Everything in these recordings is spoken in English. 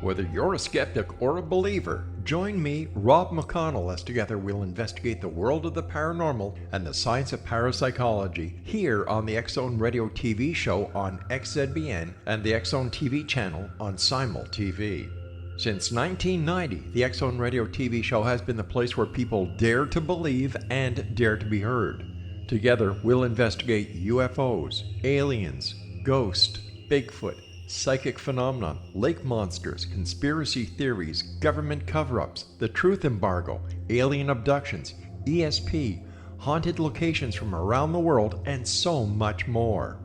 Whether you're a skeptic or a believer, join me, Rob McConnell, as together we'll investigate the world of the paranormal and the science of parapsychology here on the X-Zone Radio TV show on XZBN and the X-Zone TV channel on Simul TV. Since 1990, the X-Zone Radio TV show has been the place where people dare to believe and dare to be heard. Together, we'll investigate UFOs, aliens, ghosts, Bigfoot, psychic phenomenon, lake monsters, conspiracy theories, government cover-ups, the truth embargo, alien abductions, ESP, haunted locations from around the world, and so much more.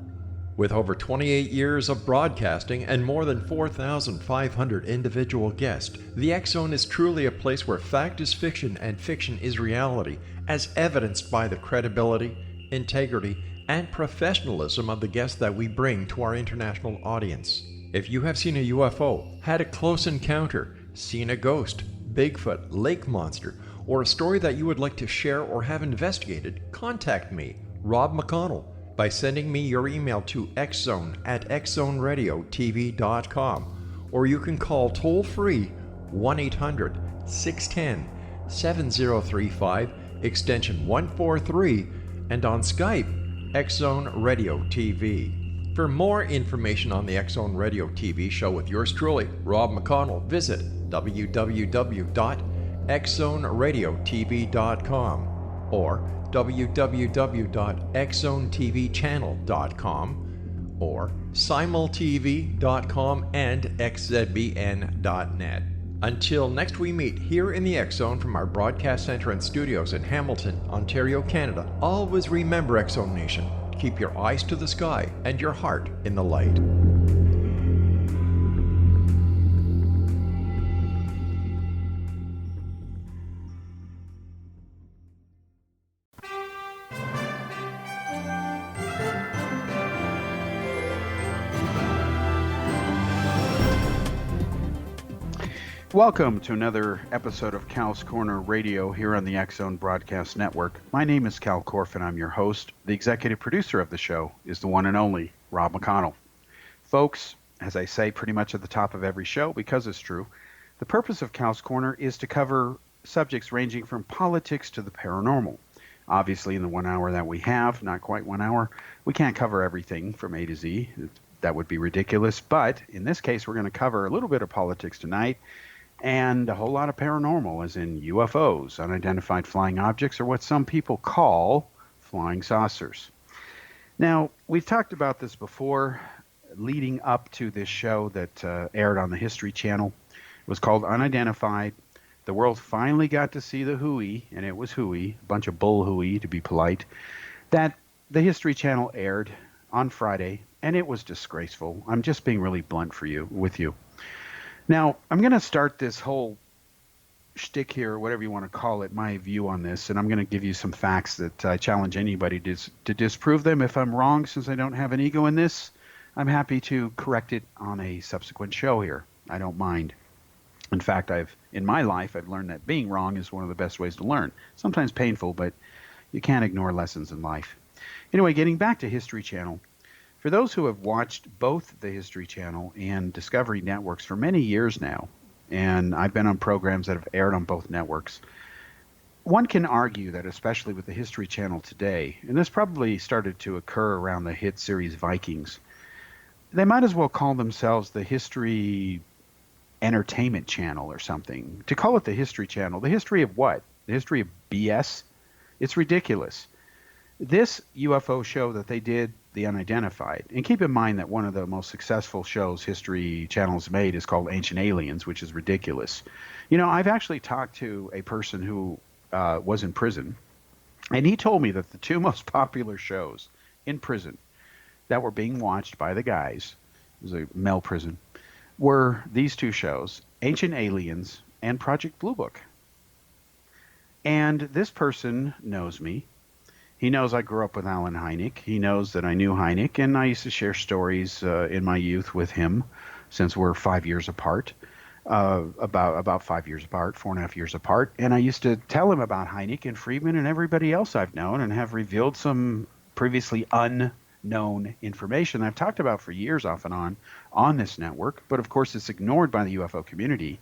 With over 28 years of broadcasting and more than 4,500 individual guests, the X-Zone is truly a place where fact is fiction and fiction is reality, as evidenced by the credibility, integrity, and professionalism of the guests that we bring to our international audience. If you have seen a UFO, had a close encounter, seen a ghost, Bigfoot, lake monster, or a story that you would like to share or have investigated, contact me, Rob McConnell, by sending me your email to xzone@xzoneradiotv.com, or you can call toll-free 1-800-610-7035, extension 143, and on Skype, X-Zone Radio TV. For more information on the X-Zone Radio TV show with yours truly, Rob McConnell, visit www.xzoneradiotv.com or www.xzonetvchannel.com or simultv.com and xzbn.net. Until next we meet here in the X-Zone from our broadcast center and studios in Hamilton, Ontario, Canada, always remember, X-Zone Nation, keep your eyes to the sky and your heart in the light. Welcome to another episode of Cal's Corner Radio here on the X-Zone Broadcast Network. My name is Kal Korff and I'm your host. The executive producer of the show is the one and only Rob McConnell. Folks, as I say pretty much at the top of every show, because it's true, the purpose of Cal's Corner is to cover subjects ranging from politics to the paranormal. Obviously, in the 1 hour that we have, not quite 1 hour, we can't cover everything from A to Z. That would be ridiculous. But in this case, we're going to cover a little bit of politics tonight, and a whole lot of paranormal, as in UFOs, unidentified flying objects, or what some people call flying saucers. Now, we've talked about this before, leading up to this show that aired on the History Channel. It was called Unidentified. The world finally got to see the hooey, and it was hooey, a bunch of bull hooey, to be polite, that the History Channel aired on Friday, and it was disgraceful. I'm just being really blunt with you. Now, I'm going to start this whole shtick here, or whatever you want to call it, my view on this, and I'm going to give you some facts that I challenge anybody to disprove them. If I'm wrong, since I don't have an ego in this, I'm happy to correct it on a subsequent show here. I don't mind. In fact, in my life, I've learned that being wrong is one of the best ways to learn. Sometimes painful, but you can't ignore lessons in life. Anyway, getting back to History Channel. For those who have watched both the History Channel and Discovery Networks for many years now, and I've been on programs that have aired on both networks, one can argue that, especially with the History Channel today, and this probably started to occur around the hit series Vikings, they might as well call themselves the History Entertainment Channel or something. To call it the History Channel, the history of what? The history of BS? It's ridiculous. This UFO show that they did, The Unidentified, and keep in mind that one of the most successful shows History Channel's made is called Ancient Aliens, which is ridiculous. You know, I've actually talked to a person who was in prison, and he told me that the two most popular shows in prison that were being watched by the guys, it was a male prison, were these two shows, Ancient Aliens and Project Blue Book. And this person knows me. He knows I grew up with Alan Hynek. He knows that I knew Hynek, and I used to share stories in my youth with him, since we're 5 years apart, about 5 years apart, 4.5 years apart. And I used to tell him about Hynek and Friedman and everybody else I've known, and have revealed some previously unknown known information that I've talked about for years off and on this network, but of course it's ignored by the UFO community.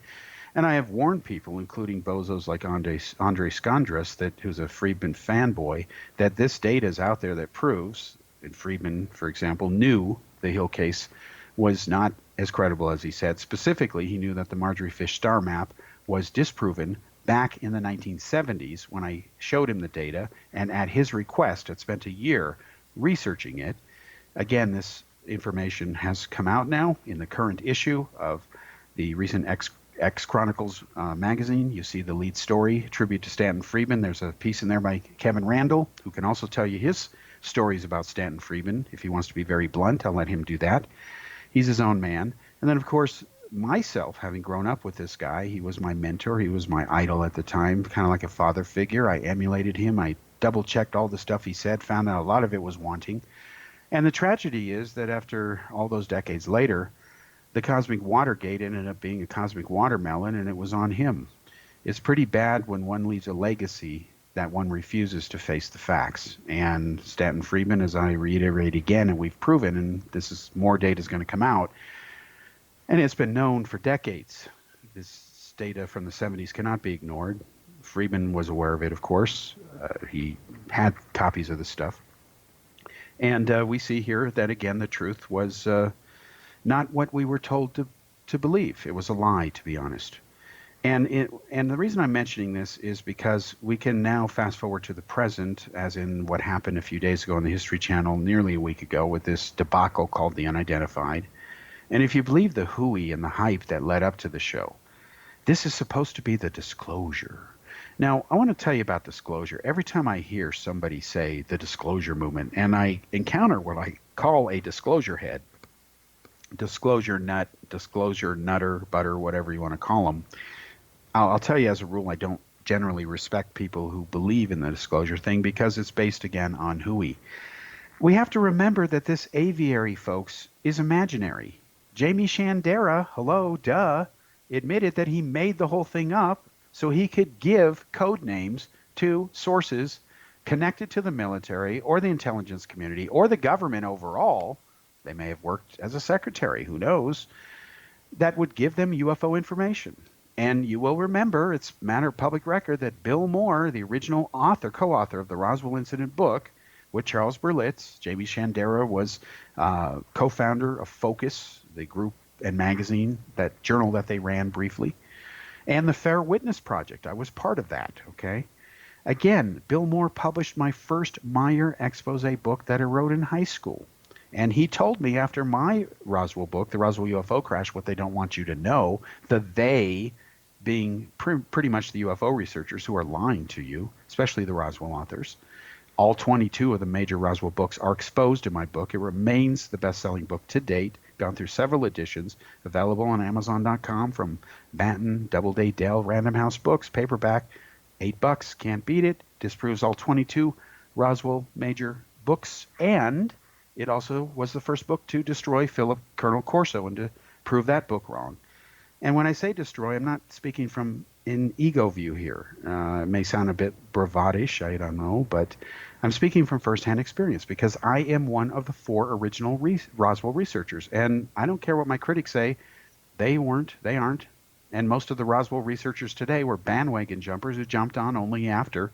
And I have warned people, including bozos like Andre Skandras, who's a Friedman fanboy, that this data is out there that proves, and Friedman, for example, knew the Hill case was not as credible as he said. Specifically, he knew that the Marjorie Fish star map was disproven back in the 1970s when I showed him the data, and at his request had spent a year researching it. Again, this information has come out now in the current issue of the recent X Chronicles magazine. You see the lead story, tribute to Stanton Friedman. There's a piece in there by Kevin Randall, who can also tell you his stories about Stanton Friedman. If he wants to be very blunt, I'll let him do that. He's his own man. And then, of course, myself, having grown up with this guy, he was my mentor. He was my idol at the time, kind of like a father figure. I emulated him. I double-checked all the stuff he said, found out a lot of it was wanting. And the tragedy is that after all those decades later, the cosmic Watergate ended up being a cosmic watermelon, and it was on him. It's pretty bad when one leaves a legacy that one refuses to face the facts. And Stanton Friedman, as I reiterate again, and we've proven, and more data is going to come out, and it's been known for decades. This data from the 70s cannot be ignored. Friedman was aware of it, of course. He had copies of the stuff. And we see here that, again, the truth was not what we were told to believe. It was a lie, to be honest. And the reason I'm mentioning this is because we can now fast forward to the present, as in what happened a few days ago on the History Channel, nearly a week ago, with this debacle called the Unidentified. And if you believe the hooey and the hype that led up to the show, this is supposed to be the disclosure. Now, I want to tell you about disclosure. Every time I hear somebody say the disclosure movement, and I encounter what I call a disclosure head, disclosure nut, disclosure nutter, butter, whatever you want to call them, I'll tell you as a rule, I don't generally respect people who believe in the disclosure thing because it's based, again, on hooey. We have to remember that this aviary, folks, is imaginary. Jamie Shandera, hello, duh, admitted that he made the whole thing up so he could give code names to sources connected to the military or the intelligence community or the government overall. They may have worked as a secretary, who knows, that would give them UFO information. And you will remember, it's matter of public record, that Bill Moore, the original co-author of the Roswell Incident book, with Charles Berlitz, Jamie Shandera was co-founder of Focus, the group and magazine, that journal that they ran briefly, and the Fair Witness Project. I was part of that, okay? Again, Bill Moore published my first Meyer expose book that I wrote in high school. And he told me after my Roswell book, The Roswell UFO Crash, What They Don't Want You to Know, the they being pretty much the UFO researchers who are lying to you, especially the Roswell authors. All 22 of the major Roswell books are exposed in my book. It remains the best-selling book to date, gone through several editions, available on Amazon.com from Banton, Doubleday, Dell, Random House Books, paperback, $8, can't beat it, disproves all 22 Roswell major books, and it also was the first book to destroy Philip Colonel Corso and to prove that book wrong. And when I say destroy, I'm not speaking from an ego view here. It may sound a bit bravadish, I don't know, but I'm speaking from firsthand experience because I am one of the 4 original Roswell researchers. And I don't care what my critics say, they aren't. And most of the Roswell researchers today were bandwagon jumpers who jumped on only after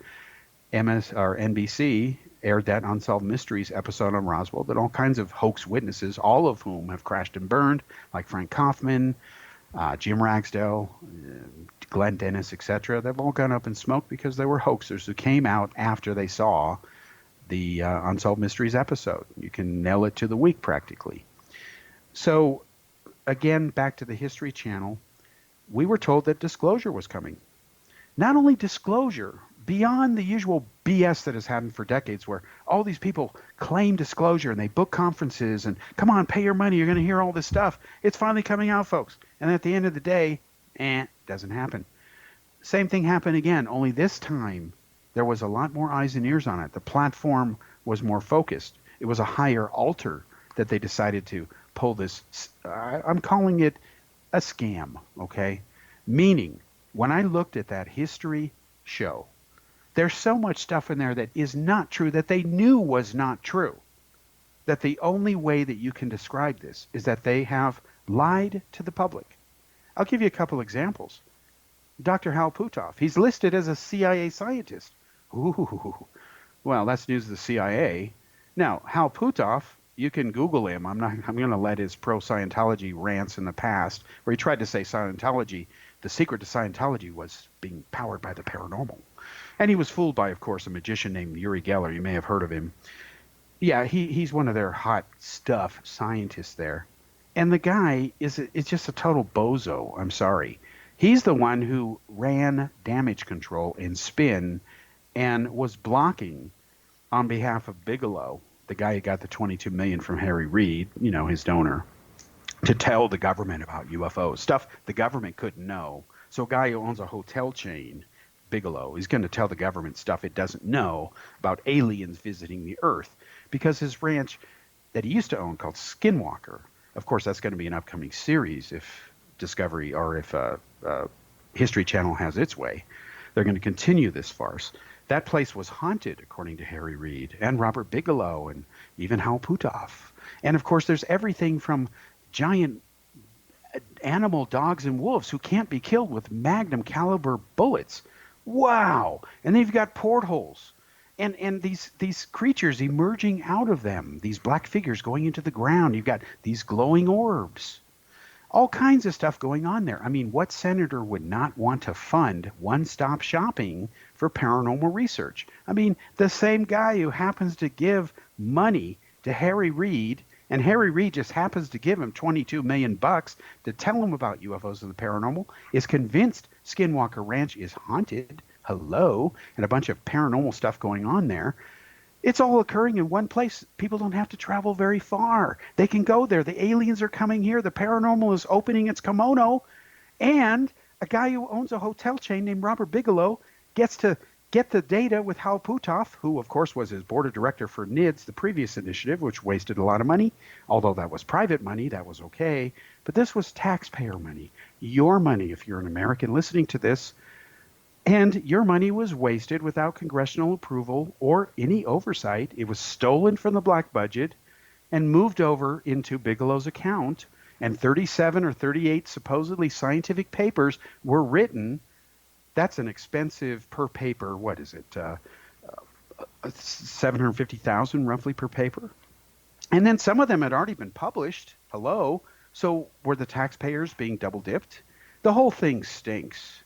NBC aired that Unsolved Mysteries episode on Roswell, that all kinds of hoax witnesses, all of whom have crashed and burned, like Frank Kaufman, Jim Ragsdale, Glenn Dennis, etc., they've all gone up in smoke because they were hoaxers who came out after they saw the Unsolved Mysteries episode. You can nail it to the week practically. So, again, back to the History Channel, we were told that disclosure was coming. Not only disclosure, beyond the usual BS that has happened for decades where all these people claim disclosure and they book conferences and, come on, pay your money, you're going to hear all this stuff. It's finally coming out, folks. And at the end of the day, doesn't happen. Same thing happened again, only this time there was a lot more eyes and ears on it. The platform was more focused. It was a higher altar that they decided to pull this. I'm calling it a scam, okay? Meaning, when I looked at that history show, there's so much stuff in there that is not true that they knew was not true. that the only way that you can describe this is that they have lied to the public. I'll give you a couple examples. Dr. Hal Puthoff, he's listed as a CIA scientist. Ooh, well, that's news to the CIA. Now, Hal Puthoff, you can Google him. I'm going to let his pro-Scientology rants in the past, where he tried to say Scientology, the secret to Scientology was being powered by the paranormal. And he was fooled by, of course, a magician named Uri Geller. You may have heard of him. Yeah, he's one of their hot stuff scientists there. And the guy is just a total bozo. I'm sorry. He's the one who ran damage control in spin and was blocking on behalf of Bigelow, the guy who got the $22 million from Harry Reid, his donor, to tell the government about UFOs, stuff the government couldn't know. So a guy who owns a hotel chain, Bigelow, is going to tell the government stuff it doesn't know about aliens visiting the Earth, because his ranch that he used to own called Skinwalker, of course, that's going to be an upcoming series if Discovery or if History Channel has its way. They're going to continue this farce. That place was haunted, according to Harry Reid and Robert Bigelow and even Hal Puthoff. And of course, there's everything from giant animal dogs and wolves who can't be killed with magnum caliber bullets. Wow! And they've got portholes. And these creatures emerging out of them, these black figures going into the ground. You've got these glowing orbs. All kinds of stuff going on there. I mean, what senator would not want to fund one-stop shopping for paranormal research? I mean, the same guy who happens to give money to Harry Reid, and Harry Reid just happens to give him $22 million to tell him about UFOs and the paranormal, is convinced Skinwalker Ranch is haunted. Hello, and a bunch of paranormal stuff going on there. It's all occurring in one place. People don't have to travel very far. They can go there. The aliens are coming here. The paranormal is opening its kimono. And a guy who owns a hotel chain named Robert Bigelow gets to get the data with Hal Puthoff, who, of course, was his board of director for NIDS, the previous initiative, which wasted a lot of money. Although that was private money, that was okay. But this was taxpayer money. Your money, if you're an American listening to this. And your money was wasted without congressional approval or any oversight. It was stolen from the black budget and moved over into Bigelow's account. And 37 or 38 supposedly scientific papers were written. That's an expensive per paper. What is it? $750,000 roughly per paper. And then some of them had already been published. Hello. So were the taxpayers being double dipped? The whole thing stinks.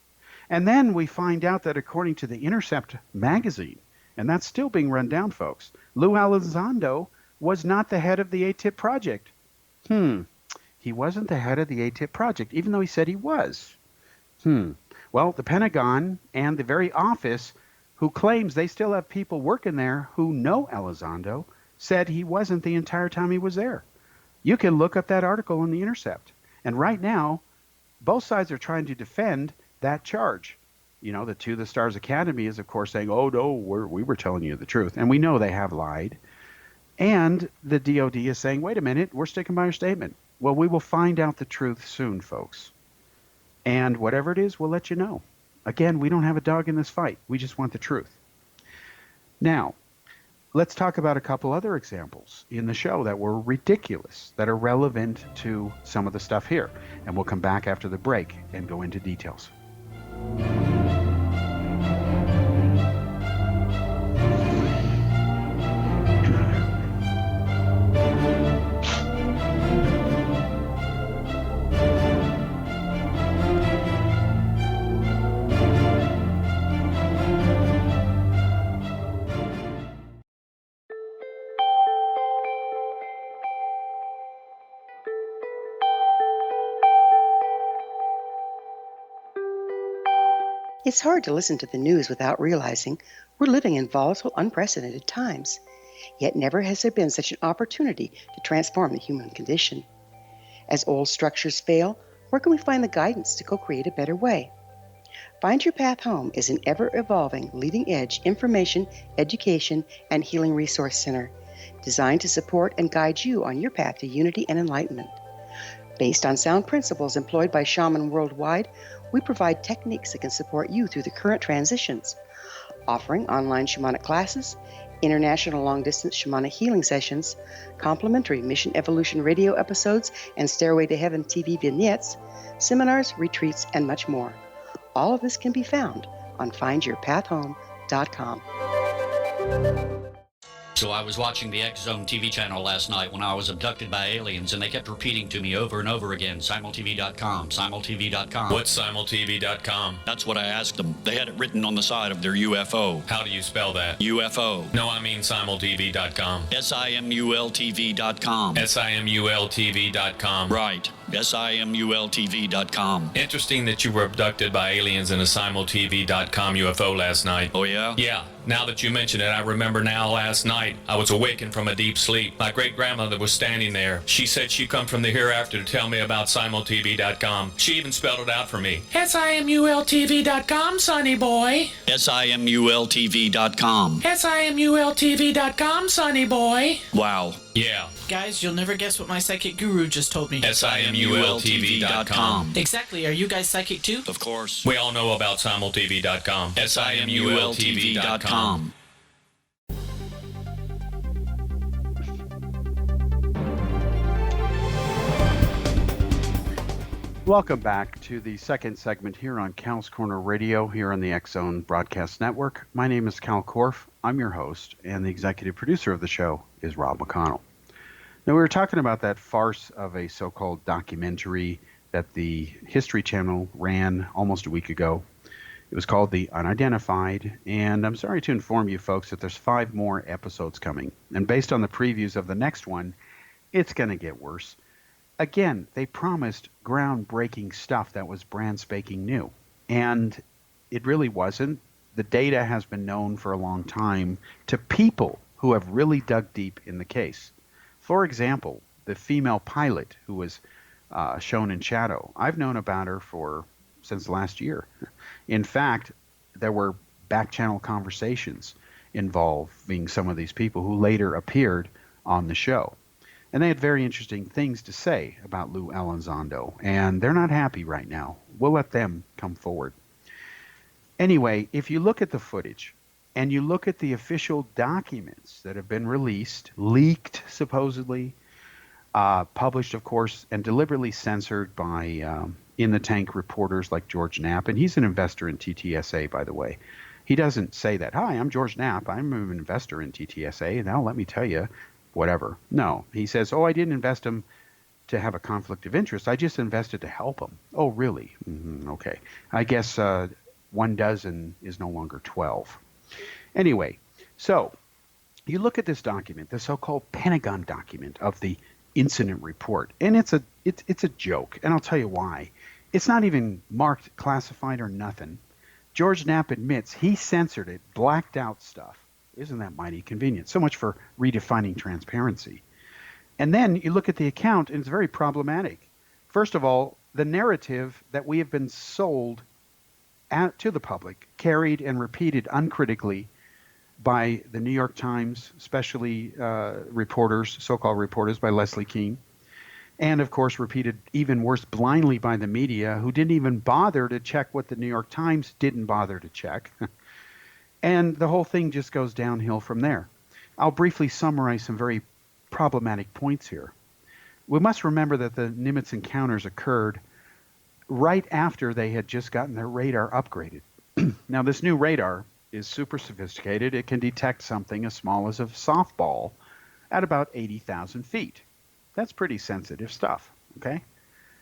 And then we find out that according to the Intercept magazine, and that's still being run down, folks, Lou Elizondo was not the head of the ATIP project. He wasn't the head of the ATIP project, even though he said he was. Well, the Pentagon and the very office who claims they still have people working there who know Elizondo said he wasn't the entire time he was there. You can look up that article in the Intercept. And right now, both sides are trying to defend that charge. The To the Stars Academy is, of course, saying, oh, no, we were telling you the truth. And we know they have lied. And the DOD is saying, wait a minute, we're sticking by our statement. Well, we will find out the truth soon, folks. And whatever it is, we'll let you know. Again, we don't have a dog in this fight. We just want the truth. Now, let's talk about a couple other examples in the show that were ridiculous, that are relevant to some of the stuff here. And we'll come back after the break and go into details. It's hard to listen to the news without realizing we're living in volatile, unprecedented times. Yet never has there been such an opportunity to transform the human condition. As old structures fail, where can we find the guidance to co-create a better way? Find Your Path Home is an ever-evolving, leading-edge information, education, and healing resource center designed to support and guide you on your path to unity and enlightenment. Based on sound principles employed by shaman worldwide, we provide techniques that can support you through the current transitions, offering online shamanic classes, international long-distance shamanic healing sessions, complimentary Mission Evolution radio episodes and Stairway to Heaven TV vignettes, seminars, retreats, and much more. All of this can be found on findyourpathhome.com. So I was watching the X Zone TV channel last night when I was abducted by aliens, and they kept repeating to me over and over again, simultv.com, simultv.com. What's simultv.com? That's what I asked them. They had it written on the side of their UFO. How do you spell that? UFO. No, I mean simultv.com. simultv.com. simultv.com. Right. simultv.com. Interesting that you were abducted by aliens in a simultv.com UFO last night. Oh, yeah? Yeah. Now that you mention it, I remember now last night I was awakened from a deep sleep. My great-grandmother was standing there. She said she'd come from the hereafter to tell me about simultv.com. She even spelled it out for me. simultv.com, sonny boy. simultv.com. simultv.com, sonny boy. Wow. Yeah. Guys, you'll never guess what my psychic guru just told me. simultv.com. Exactly. Are you guys psychic too? Of course. We all know about simultv.com. simultv.com. Welcome back to the second segment here on Cal's Corner Radio here on the X Zone Broadcast Network. My name is Kal Korff. I'm your host, and the executive producer of the show is Rob McConnell. Now, we were talking about that farce of a so-called documentary that the History Channel ran almost a week ago. It was called The Unidentified, and I'm sorry to inform you folks that there's 5 more episodes coming. And based on the previews of the next one, it's going to get worse. Again, they promised groundbreaking stuff that was brand spanking new, and it really wasn't. The data has been known for a long time to people who have really dug deep in the case. For example, the female pilot who was shown in shadow. I've known about her since last year. In fact, there were back-channel conversations involving some of these people who later appeared on the show. And they had very interesting things to say about Lou Elizondo, and they're not happy right now. We'll let them come forward. Anyway, if you look at the footage, and you look at the official documents that have been released, leaked supposedly, published, of course, and deliberately censored by in-the-tank reporters like George Knapp, and he's an investor in TTSA, by the way. He doesn't say that, "Hi, I'm George Knapp. I'm an investor in TTSA, and now let me tell you whatever." No, he says, "Oh, I didn't invest him to have a conflict of interest. I just invested to help him." Oh, really? Okay. I guess 1 dozen is no longer 12. Anyway, so you look at this document, the so-called Pentagon document of the incident report, and it's a joke, and I'll tell you why. It's not even marked classified or nothing. George Knapp admits he censored it, blacked out stuff. Isn't that mighty convenient? So much for redefining transparency. And then you look at the account, and it's very problematic. First of all, the narrative that we have been sold to the public, carried and repeated uncritically by the New York Times, especially reporters, so-called reporters by Leslie Kean, and of course repeated even worse blindly by the media, who didn't even bother to check what the New York Times didn't bother to check. And the whole thing just goes downhill from there. I'll briefly summarize some very problematic points here. We must remember that the Nimitz encounters occurred right after they had just gotten their radar upgraded. Now, this new radar is super sophisticated. It can detect something as small as a softball at about 80,000 feet. That's pretty sensitive stuff, okay?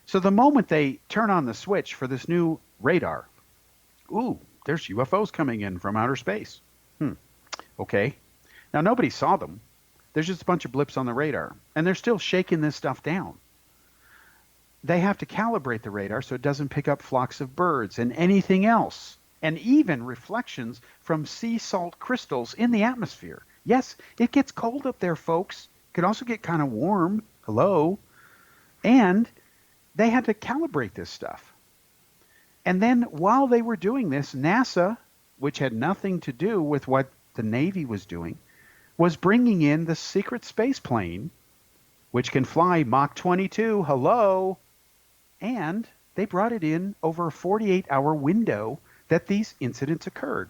So the moment they turn on the switch for this new radar, ooh, there's UFOs coming in from outer space. Okay. Now, nobody saw them. There's just a bunch of blips on the radar, and they're still shaking this stuff down. They have to calibrate the radar so it doesn't pick up flocks of birds and anything else, and even reflections from sea salt crystals in the atmosphere. Yes, it gets cold up there, folks. It could also get kind of warm. Hello. And they had to calibrate this stuff. And then while they were doing this, NASA, which had nothing to do with what the Navy was doing, was bringing in the secret space plane, which can fly Mach 22, hello, and they brought it in over a 48-hour window that these incidents occurred.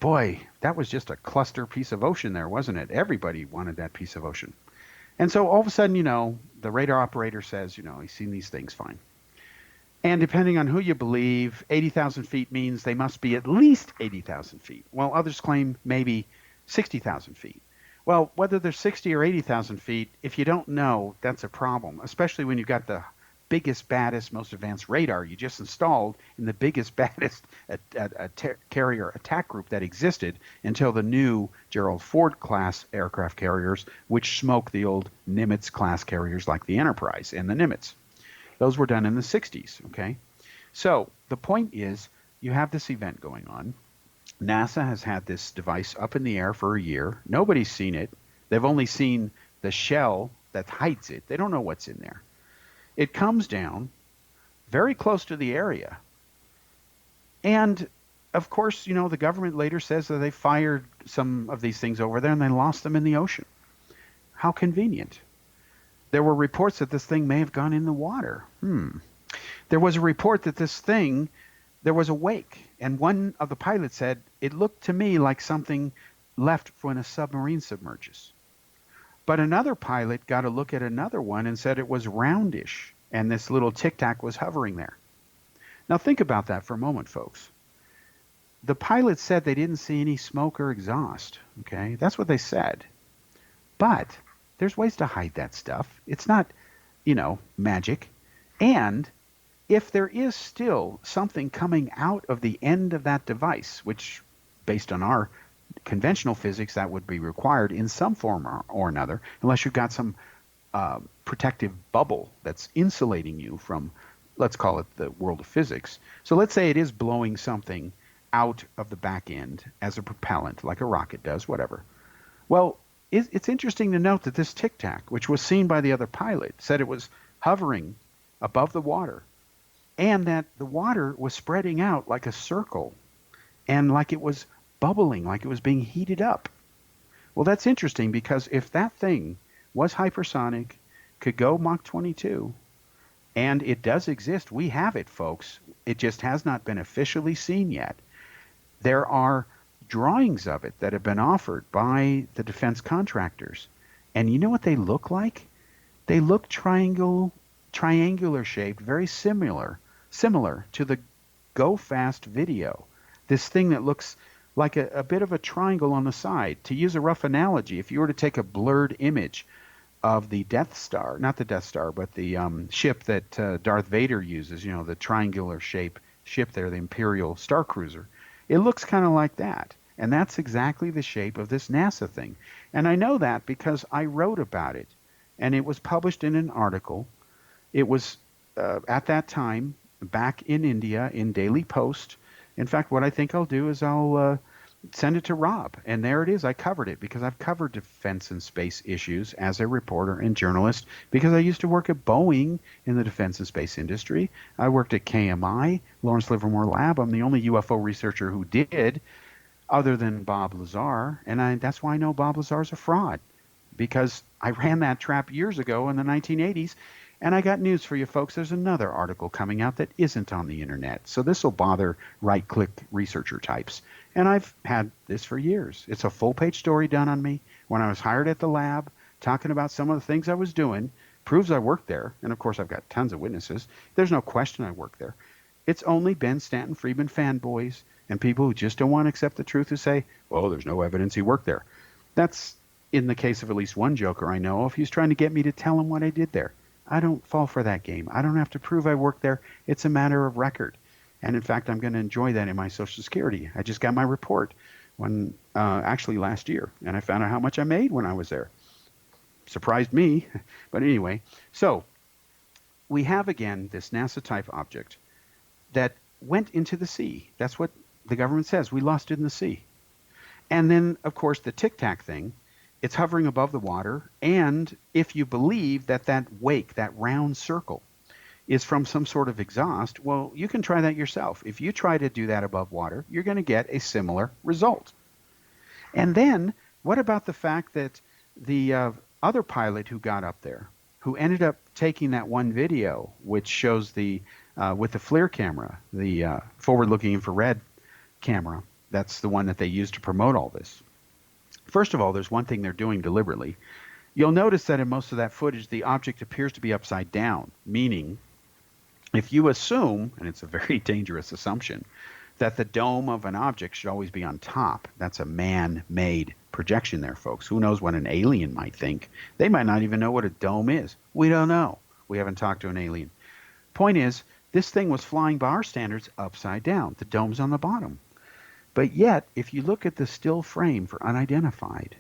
boy, that was just a cluster piece of ocean there, wasn't it? Everybody wanted that piece of ocean. And so all of a sudden, the radar operator says, he's seen these things fine. And depending on who you believe, 80,000 feet means they must be at least 80,000 feet, while others claim maybe 60,000 feet. Well, whether they're 60 or 80,000 feet, if you don't know, that's a problem, especially when you've got the biggest, baddest, most advanced radar you just installed in the biggest, baddest carrier attack group that existed until the new Gerald Ford class aircraft carriers, which smoke the old Nimitz class carriers like the Enterprise and the Nimitz. Those were done in the 60s, okay? So the point is, you have this event going on. NASA has had this device up in the air for a year. Nobody's seen it. They've only seen the shell that hides it. They don't know what's in there. It comes down very close to the area. And, of course, the government later says that they fired some of these things over there and they lost them in the ocean. How convenient. There were reports that this thing may have gone in the water. There was a report that there was a wake, and one of the pilots said, it looked to me like something left when a submarine submerges. But another pilot got a look at another one and said it was roundish, and this little tic-tac was hovering there. Now think about that for a moment, folks. The pilots said they didn't see any smoke or exhaust, okay? That's what they said. But there's ways to hide that stuff. It's not, magic. And if there is still something coming out of the end of that device, which based on our conventional physics, that would be required in some form or another, unless you've got some protective bubble that's insulating you from, let's call it the world of physics. So let's say it is blowing something out of the back end as a propellant, like a rocket does, whatever. Well, it's interesting to note that this tic-tac, which was seen by the other pilot, said it was hovering above the water, and that the water was spreading out like a circle and like it was bubbling, like it was being heated up. Well, that's interesting because if that thing was hypersonic, could go Mach 22, and it does exist, we have it, folks. It just has not been officially seen yet. There are drawings of it that have been offered by the defense contractors. And you know what they look like? They look triangular shaped, very similar to the Go Fast video. This thing that looks like a bit of a triangle on the side. To use a rough analogy, if you were to take a blurred image of the Death Star, not the Death Star, but the ship that Darth Vader uses, the triangular shape ship there, the Imperial Star Cruiser, it looks kind of like that. And that's exactly the shape of this NASA thing. And I know that because I wrote about it. And it was published in an article. It was, at that time, back in India, in Daily Post. In fact, what I think I'll do is I'll send it to Rob. And there it is. I covered it because I've covered defense and space issues as a reporter and journalist because I used to work at Boeing in the defense and space industry. I worked at KMI, Lawrence Livermore Lab. I'm the only UFO researcher who did, other than Bob Lazar. And that's why I know Bob Lazar's a fraud, because I ran that trap years ago in the 1980s. And I got news for you folks. There's another article coming out that isn't on the internet. So this will bother right-click researcher types. And I've had this for years. It's a full-page story done on me when I was hired at the lab, talking about some of the things I was doing. Proves I worked there. And, of course, I've got tons of witnesses. There's no question I worked there. It's only Ben Stanton Friedman fanboys and people who just don't want to accept the truth who say, well, there's no evidence he worked there. That's in the case of at least one joker I know of. He's trying to get me to tell him what I did there. I don't fall for that game. I don't have to prove I worked there. It's a matter of record. And in fact, I'm going to enjoy that in my Social Security. I just got my report actually last year, and I found out how much I made when I was there. Surprised me. But anyway, so we have again this NASA type object that went into the sea. That's what the government says. We lost it in the sea. And then, of course, the Tic Tac thing. It's hovering above the water, and if you believe that wake, that round circle, is from some sort of exhaust, well, you can try that yourself. If you try to do that above water, you're going to get a similar result. And then, what about the fact that the other pilot who got up there, who ended up taking that one video, which shows with the FLIR camera, the forward-looking infrared camera, That's the one that they use to promote all this. First of all, there's one thing they're doing deliberately. You'll notice that in most of that footage, the object appears to be upside down, meaning if you assume, and it's a very dangerous assumption, that the dome of an object should always be on top. That's a man-made projection there, folks. Who knows what an alien might think? They might not even know what a dome is. We don't know. We haven't talked to an alien. Point is, this thing was flying by our standards upside down. The dome's on the bottom. But yet, if you look at the still frame for Unidentified,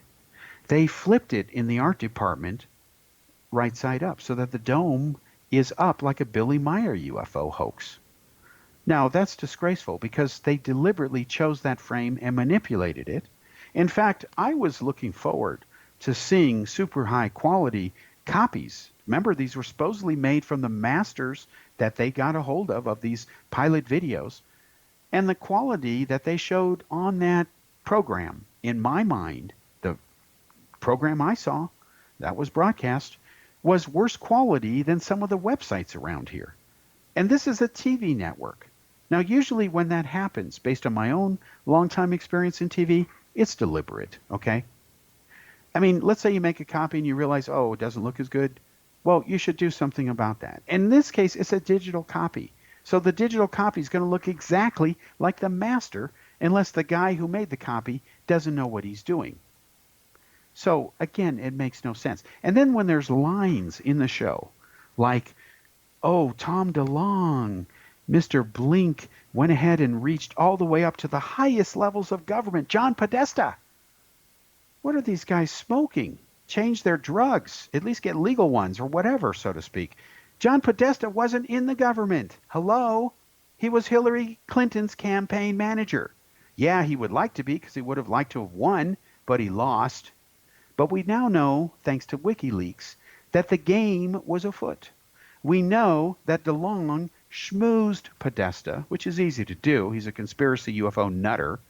they flipped it in the art department right side up so that the dome is up like a Billy Meyer UFO hoax. Now, that's disgraceful because they deliberately chose that frame and manipulated it. In fact, I was looking forward to seeing super high quality copies. Remember, these were supposedly made from the masters that they got a hold of these pilot videos. And the quality that they showed on that program, in my mind, the program I saw that was broadcast, was worse quality than some of the websites around here. And this is a TV network. Now, usually when that happens, based on my own long-time experience in TV, it's deliberate, okay? I mean, let's say you make a copy and you realize, oh, it doesn't look as good. Well, you should do something about that. In this case, it's a digital copy. So the digital copy is going to look exactly like the master unless the guy who made the copy doesn't know what he's doing. So, again, it makes no sense. And then when there's lines in the show, like, oh, Tom DeLonge, Mr. Blink went ahead and reached all the way up to the highest levels of government. John Podesta. What are these guys smoking? Change their drugs. At least get legal ones or whatever, so to speak. John Podesta wasn't in the government. Hello? He was Hillary Clinton's campaign manager. Yeah, he would like to be because he would have liked to have won, but he lost. But we now know, thanks to WikiLeaks, that the game was afoot. We know that DeLonge schmoozed Podesta, which is easy to do. He's a conspiracy UFO nutter.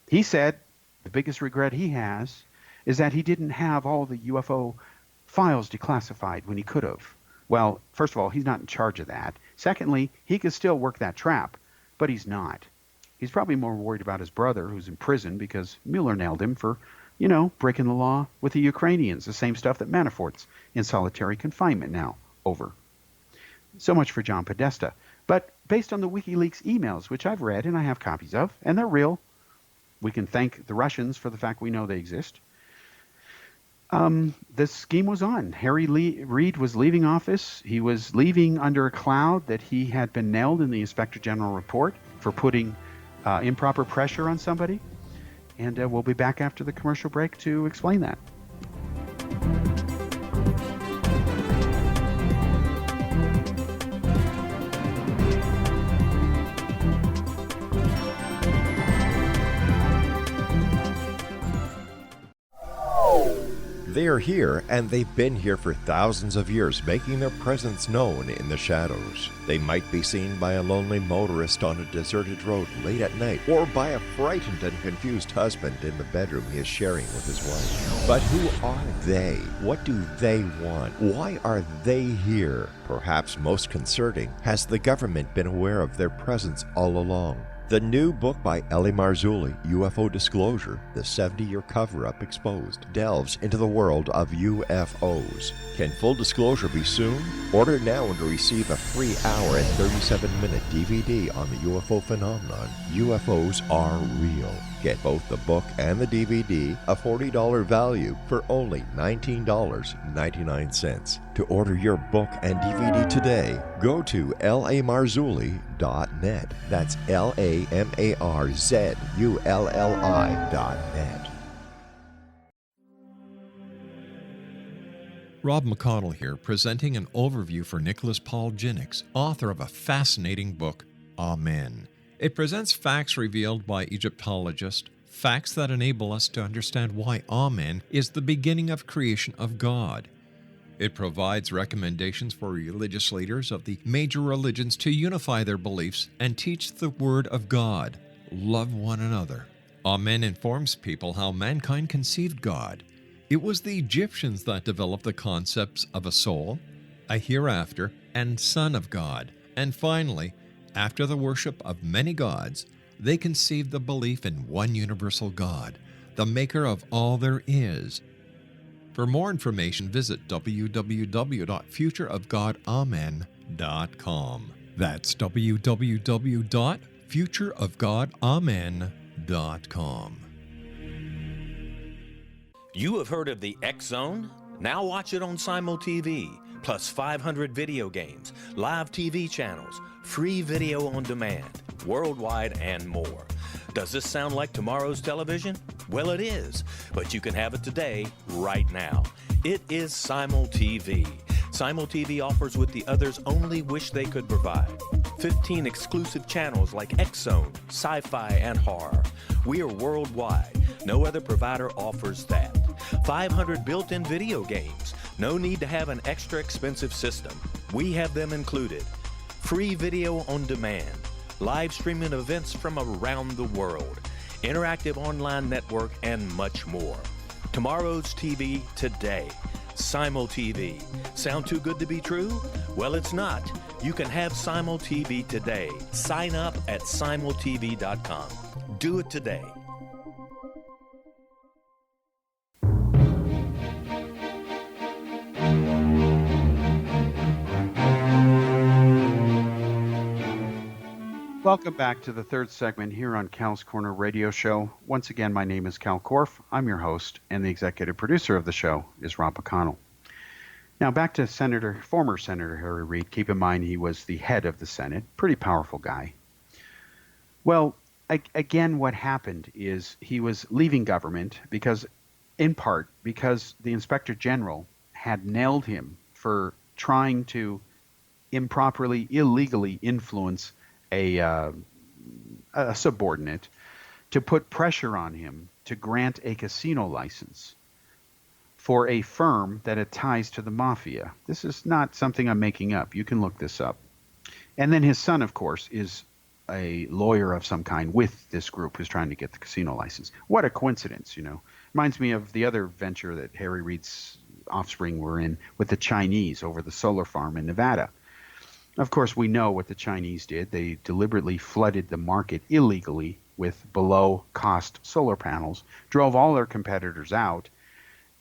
He said the biggest regret he has is that he didn't have all the UFO files declassified when he could have. Well, first of all, he's not in charge of that. Secondly, he could still work that trap, but he's not. He's probably more worried about his brother, who's in prison because Mueller nailed him for, breaking the law with the Ukrainians, the same stuff that Manafort's in solitary confinement now over. So much for John Podesta. But based on the WikiLeaks emails, which I've read and I have copies of, and they're real, we can thank the Russians for the fact we know they exist. This scheme was on. Harry Reid was leaving office. He was leaving under a cloud that he had been nailed in the Inspector General report for putting improper pressure on somebody. And we'll be back after the commercial break to explain that. They are here, and they've been here for thousands of years, making their presence known in the shadows. They might be seen by a lonely motorist on a deserted road late at night, or by a frightened and confused husband in the bedroom he is sharing with his wife. But who are they? What do they want? Why are they here? Perhaps most concerning, has the government been aware of their presence all along? The new book by L.A. Marzulli, UFO Disclosure, the 70-year cover-up exposed, delves into the world of UFOs. Can full disclosure be soon? Order now and receive a free hour and 37-minute DVD on the UFO phenomenon. UFOs are real. Get both the book and the DVD, a $40 value, for only $19.99. To order your book and DVD today, go to lamarzulli.net. That's LAMARZULLI.net. Rob McConnell here, presenting an overview for Nicholas Paul Jennings, author of a fascinating book, Amen. It presents facts revealed by Egyptologists, facts that enable us to understand why Amen is the beginning of creation of God. It provides recommendations for religious leaders of the major religions to unify their beliefs and teach the Word of God. Love one another. Amen informs people how mankind conceived God. It was the Egyptians that developed the concepts of a soul, a hereafter, and Son of God. And finally, after the worship of many gods, They conceived the belief in one universal God, the maker of all there is. For more information, visit www.futureofgodamen.com. That's www.futureofgodamen.com. You have heard of the X Zone? Now watch it on Simul TV, plus 500 video games, live TV channels, free video on demand, worldwide, and more. Does this sound like tomorrow's television? Well, it is, but you can have it today, right now. It is Simul TV. Simul TV offers what the others only wish they could provide. 15 exclusive channels like X Zone, sci-fi, and horror. We are worldwide. No other provider offers that. 500 built-in video games. No need to have an extra expensive system. We have them included. Free video on demand. Live streaming events from around the world. Interactive online network, and much more. Tomorrow's TV today. Simul TV. Sound too good to be true? Well, it's not. You can have Simul TV today. Sign up at simultv.com. Do it today. Welcome back to the third segment here on Cal's Corner Radio Show. Once again, my name is Kal Korff. I'm your host, and the executive producer of the show is Rob McConnell. Now, back to former Senator Harry Reid. Keep in mind he was the head of the Senate. Pretty powerful guy. Well, again, what happened is he was leaving government in part because the Inspector General had nailed him for trying to improperly, illegally influence a subordinate to put pressure on him to grant a casino license for a firm that had ties to the mafia. This is not something I'm making up. You can look this up. And then his son, of course, is a lawyer of some kind with this group who's trying to get the casino license. What a coincidence, you know. Reminds me of the other venture that Harry Reid's offspring were in with the Chinese over the solar farm in Nevada. Of course, we know what the Chinese did. They deliberately flooded the market illegally with below-cost solar panels, drove all their competitors out,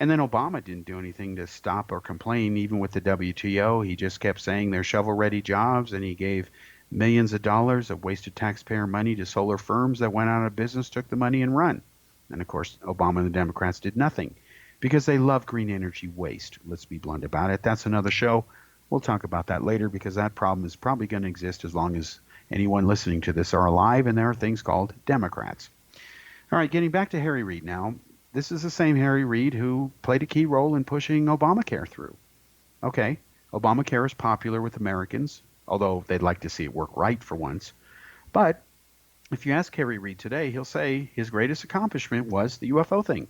and then Obama didn't do anything to stop or complain, even with the WTO. He just kept saying they're shovel-ready jobs, and he gave millions of dollars of wasted taxpayer money to solar firms that went out of business, took the money, and run. And, of course, Obama and the Democrats did nothing because they love green energy waste. Let's be blunt about it. That's another show. We'll talk about that later because that problem is probably going to exist as long as anyone listening to this are alive, and there are things called Democrats. All right, getting back to Harry Reid now. This is the same Harry Reid who played a key role in pushing Obamacare through. Okay, Obamacare is popular with Americans, although they'd like to see it work right for once. But if you ask Harry Reid today, he'll say his greatest accomplishment was the UFO thing.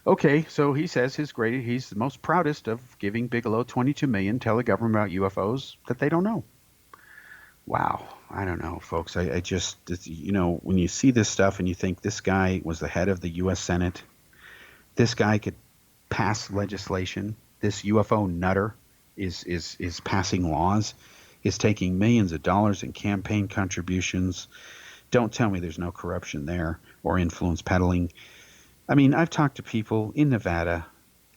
Okay, so he says he's the most proudest of giving Bigelow $22 million, tell the government about UFOs that they don't know. Wow, I don't know, folks. I just, when you see this stuff and you think this guy was the head of the U.S. Senate, this guy could pass legislation, this UFO nutter is passing laws, is taking millions of dollars in campaign contributions. Don't tell me there's no corruption there or influence peddling. I mean, I've talked to people in Nevada,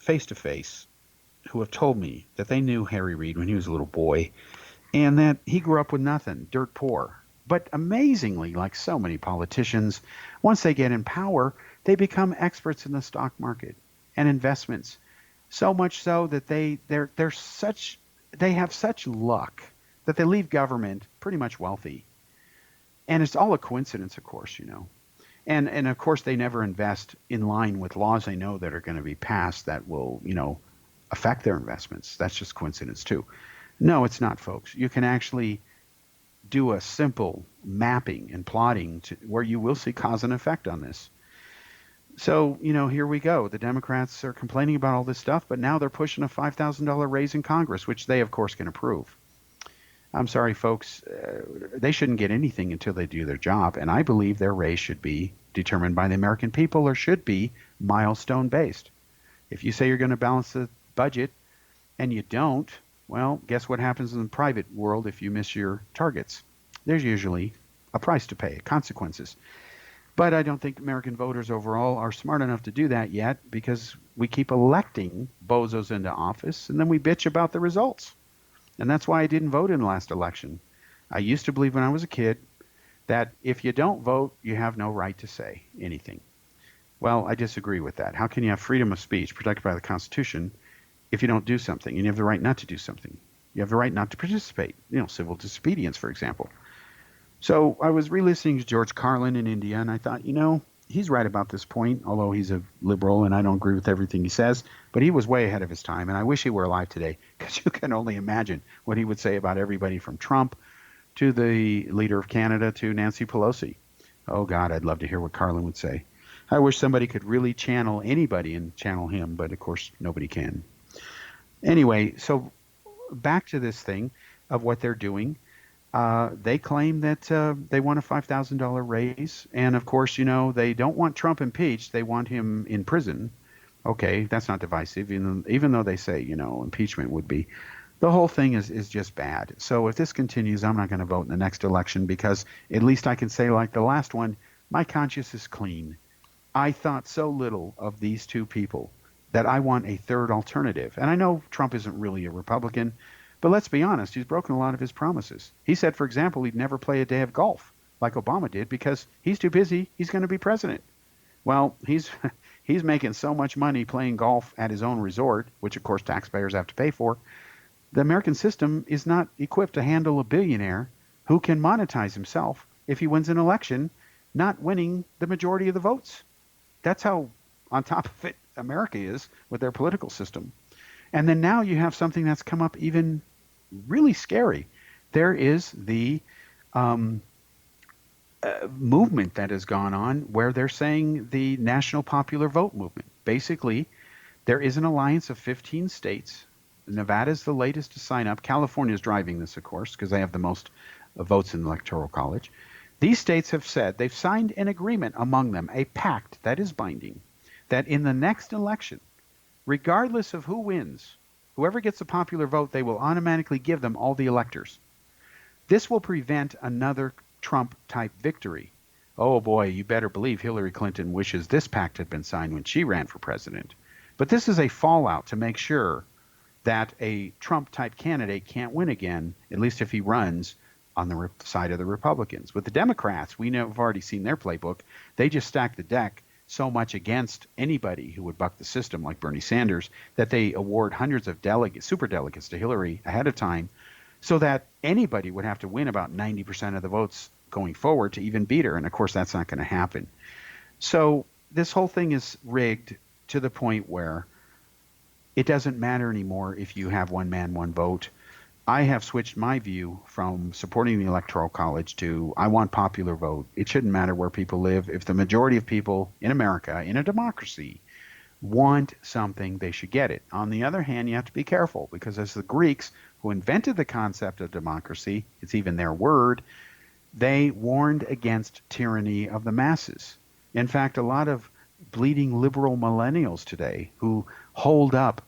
face-to-face, who have told me that they knew Harry Reid when he was a little boy and that he grew up with nothing, dirt poor. But amazingly, like so many politicians, once they get in power, they become experts in the stock market and investments. So much so that they have such luck that they leave government pretty much wealthy. And it's all a coincidence, of course, And of course, they never invest in line with laws they know that are going to be passed that will, affect their investments. That's just coincidence, too. No, it's not, folks. You can actually do a simple mapping and plotting where you will see cause and effect on this. So, here we go. The Democrats are complaining about all this stuff, but now they're pushing a $5,000 raise in Congress, which they, of course, can approve. I'm sorry, folks. They shouldn't get anything until they do their job, and I believe their raise should be determined by the American people or should be milestone-based. If you say you're going to balance the budget and you don't, well, guess what happens in the private world if you miss your targets? There's usually a price to pay, consequences. But I don't think American voters overall are smart enough to do that yet, because we keep electing bozos into office and then we bitch about the results. And that's why I didn't vote in the last election. I used to believe when I was a kid that if you don't vote, you have no right to say anything. Well, I disagree with that. How can you have freedom of speech protected by the Constitution if you don't do something? And you have the right not to do something. You have the right not to participate. Civil disobedience, for example. So I was re-listening to George Carlin in India, and I thought, he's right about this point, although he's a liberal and I don't agree with everything he says, but he was way ahead of his time, and I wish he were alive today, because you can only imagine what he would say about everybody from Trump to the leader of Canada to Nancy Pelosi. Oh, God, I'd love to hear what Carlin would say. I wish somebody could really channel anybody and channel him, but of course nobody can. Anyway, so back to this thing of what they're doing. They claim that they want a $5,000 raise. And of course, they don't want Trump impeached. They want him in prison. Okay, that's not divisive, even though they say, impeachment would be. The whole thing is just bad. So if this continues, I'm not going to vote in the next election, because at least I can say, like the last one, my conscience is clean. I thought so little of these two people that I want a third alternative. And I know Trump isn't really a Republican, but let's be honest, he's broken a lot of his promises. He said, for example, he'd never play a day of golf like Obama did because he's too busy. He's going to be president. Well, he's making so much money playing golf at his own resort, which of course taxpayers have to pay for. The American system is not equipped to handle a billionaire who can monetize himself if he wins an election, not winning the majority of the votes. That's how on top of it America is with their political system. And then now you have something that's come up even really scary. There is the movement that has gone on where they're saying the National Popular Vote movement. Basically, there is an alliance of 15 states. Nevada's the latest to sign up. California's driving this, of course, because they have the most votes in the Electoral College. These states have said they've signed an agreement among them, a pact that is binding, that in the next election, regardless of who wins, whoever gets the popular vote, they will automatically give them all the electors. This will prevent another Trump-type victory. Oh boy, you better believe Hillary Clinton wishes this pact had been signed when she ran for president. But this is a fallout to make sure that a Trump-type candidate can't win again, at least if he runs on the side of the Republicans. With the Democrats, we have already seen their playbook. They just stack the deck so much against anybody who would buck the system, like Bernie Sanders, that they award hundreds of superdelegates to Hillary ahead of time, so that anybody would have to win about 90% of the votes going forward to even beat her. And of course, that's not going to happen. So this whole thing is rigged to the point where it doesn't matter anymore if you have one man, one vote. I have switched my view from supporting the Electoral College to I want popular vote. It shouldn't matter where people live. If the majority of people in America, in a democracy, want something, they should get it. On the other hand, you have to be careful, because as the Greeks, who invented the concept of democracy, it's even their word, they warned against tyranny of the masses. In fact, a lot of bleeding liberal millennials today who hold up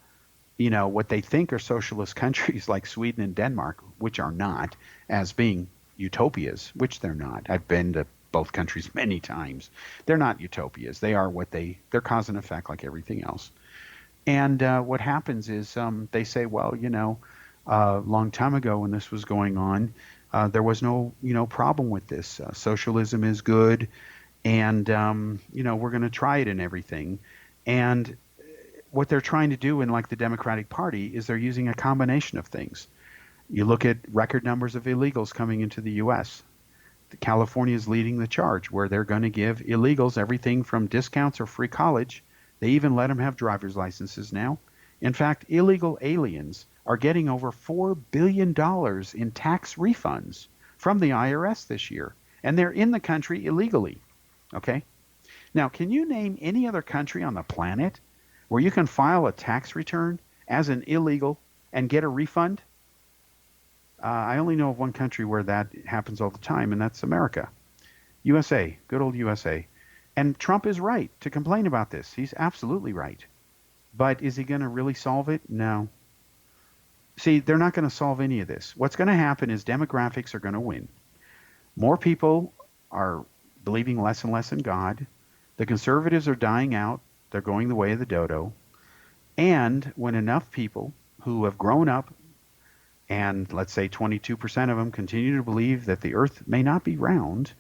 what they think are socialist countries like Sweden and Denmark, which are not, as being utopias, which they're not. I've been to both countries many times. They're not utopias. They are they're cause and effect like everything else. And what happens is they say, well, a long time ago when this was going on, there was no, problem with this. Socialism is good, and, we're going to try it and everything. And what they're trying to do in like the Democratic Party is they're using a combination of things. You look at record numbers of illegals coming into the U.S. California is leading the charge, where they're going to give illegals everything from discounts or free college. They even let them have driver's licenses now. In fact, illegal aliens are getting over $4 billion in tax refunds from the IRS this year, and they're in the country illegally. Okay? Now, can you name any other country on the planet where you can file a tax return as an illegal and get a refund? I only know of one country where that happens all the time, and that's America. USA, good old USA. And Trump is right to complain about this. He's absolutely right. But is he going to really solve it? No. See, they're not going to solve any of this. What's going to happen is demographics are going to win. More people are believing less and less in God. The conservatives are dying out. They're going the way of the dodo. And when enough people who have grown up, and let's say 22% of them continue to believe that the earth may not be round,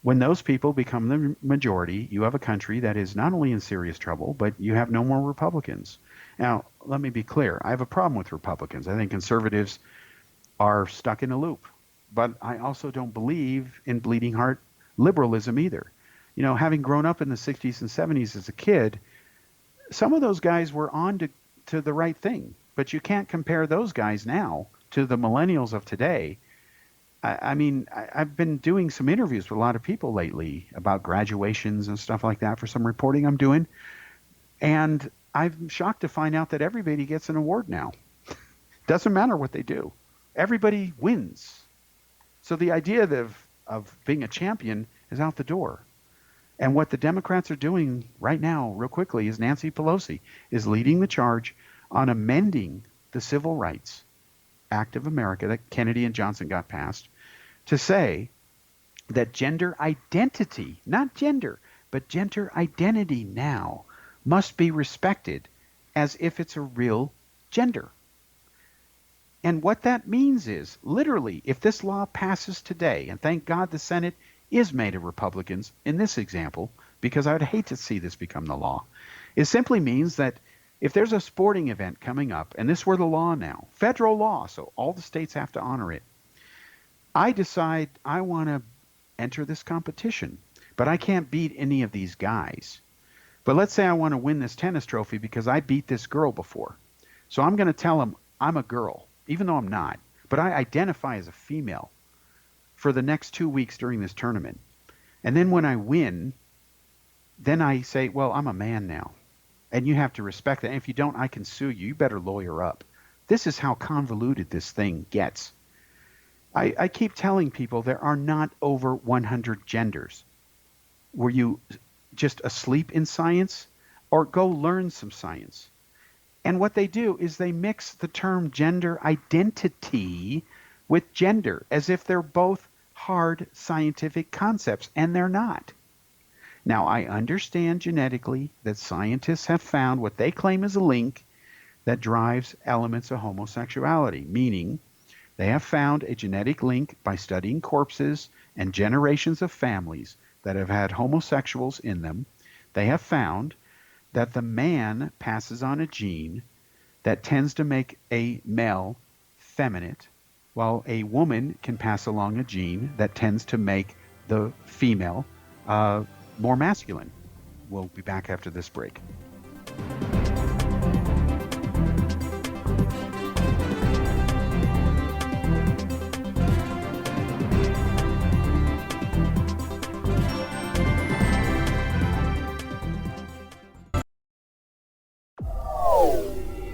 when those people become the majority, you have a country that is not only in serious trouble, but you have no more Republicans. Now, let me be clear. I have a problem with Republicans. I think conservatives are stuck in a loop. But I also don't believe in bleeding heart liberalism either. You know, having grown up in the 60s and 70s as a kid, some of those guys were on to the right thing. But you can't compare those guys now to the millennials of today. I mean, I've been doing some interviews with a lot of people lately about graduations and stuff like that for some reporting I'm doing. And I'm shocked to find out that everybody gets an award now. Doesn't matter what they do. Everybody wins. So the idea of being a champion is out the door. And what the Democrats are doing right now, real quickly, is Nancy Pelosi is leading the charge on amending the Civil Rights Act of America that Kennedy and Johnson got passed to say that gender identity, not gender, but gender identity now must be respected as if it's a real gender. And what that means is, literally, if this law passes today, and thank God the Senate is made of Republicans in this example, because I would hate to see this become the law, it simply means that if there's a sporting event coming up, and this were the law now, federal law, so all the states have to honor it, I decide I want to enter this competition, but I can't beat any of these guys. But let's say I want to win this tennis trophy because I beat this girl before. So I'm going to tell them I'm a girl, even though I'm not, but I identify as a female for the next 2 weeks during this tournament. And then when I win, then I say, well, I'm a man now. And you have to respect that. And if you don't, I can sue you. You better lawyer up. This is how convoluted this thing gets. I keep telling people there are not over 100 genders. Were you just asleep in science? Or go learn some science. And what they do is they mix the term gender identity with gender as if they're both hard scientific concepts, and they're not. Now, I understand genetically that scientists have found what they claim is a link that drives elements of homosexuality, meaning they have found a genetic link by studying corpses and generations of families that have had homosexuals in them. They have found that the man passes on a gene that tends to make a male feminine, while a woman can pass along a gene that tends to make the female more masculine. We'll be back after this break.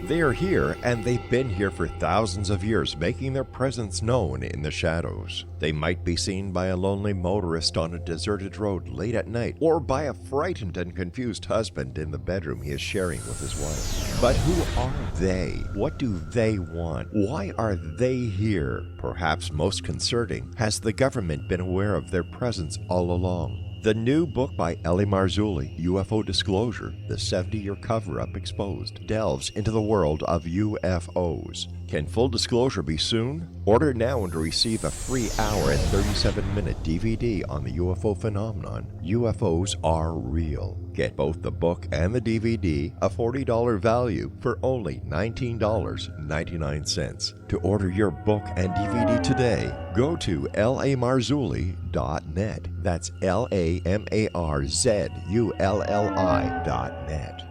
They are here, and they've been here for thousands of years, making their presence known in the shadows. They might be seen by a lonely motorist on a deserted road late at night, or by a frightened and confused husband in the bedroom he is sharing with his wife. But who are they? What do they want? Why are they here? Perhaps most concerning, has the government been aware of their presence all along? The new book by L.A. Marzulli, UFO Disclosure, the 70-year cover-up exposed, delves into the world of UFOs. Can full disclosure be soon? Order now and receive a free hour and 37-minute DVD on the UFO phenomenon. UFOs are real. Get both the book and the DVD, a $40 value, for only $19.99. To order your book and DVD today, go to lamarzulli.net. That's LAMARZULLI.net.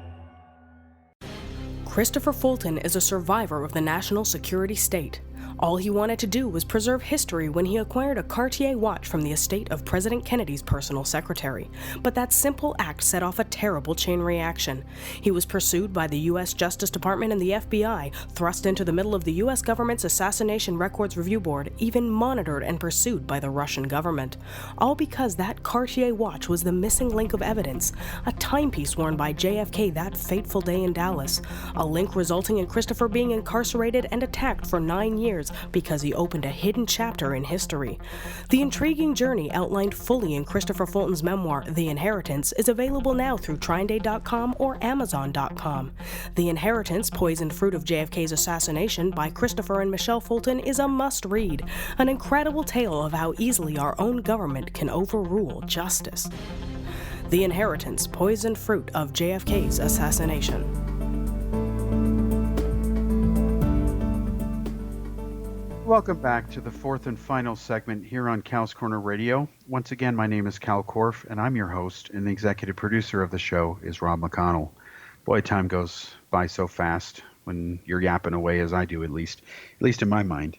Christopher Fulton is a survivor of the national security state. All he wanted to do was preserve history when he acquired a Cartier watch from the estate of President Kennedy's personal secretary. But that simple act set off a terrible chain reaction. He was pursued by the U.S. Justice Department and the FBI, thrust into the middle of the U.S. government's Assassination Records Review Board, even monitored and pursued by the Russian government. All because that Cartier watch was the missing link of evidence, a timepiece worn by JFK that fateful day in Dallas, a link resulting in Christopher being incarcerated and attacked for 9 years years because he opened a hidden chapter in history. The intriguing journey outlined fully in Christopher Fulton's memoir, The Inheritance, is available now through TrineDay.com or Amazon.com. The Inheritance, Poisoned Fruit of JFK's Assassination by Christopher and Michelle Fulton is a must-read, an incredible tale of how easily our own government can overrule justice. The Inheritance, Poisoned Fruit of JFK's Assassination. Welcome back to the fourth and final segment here on Cal's Corner Radio. Once again, my name is Kal Korff, and I'm your host, and the executive producer of the show is Rob McConnell. Boy, time goes by so fast when you're yapping away, as I do, at least in my mind.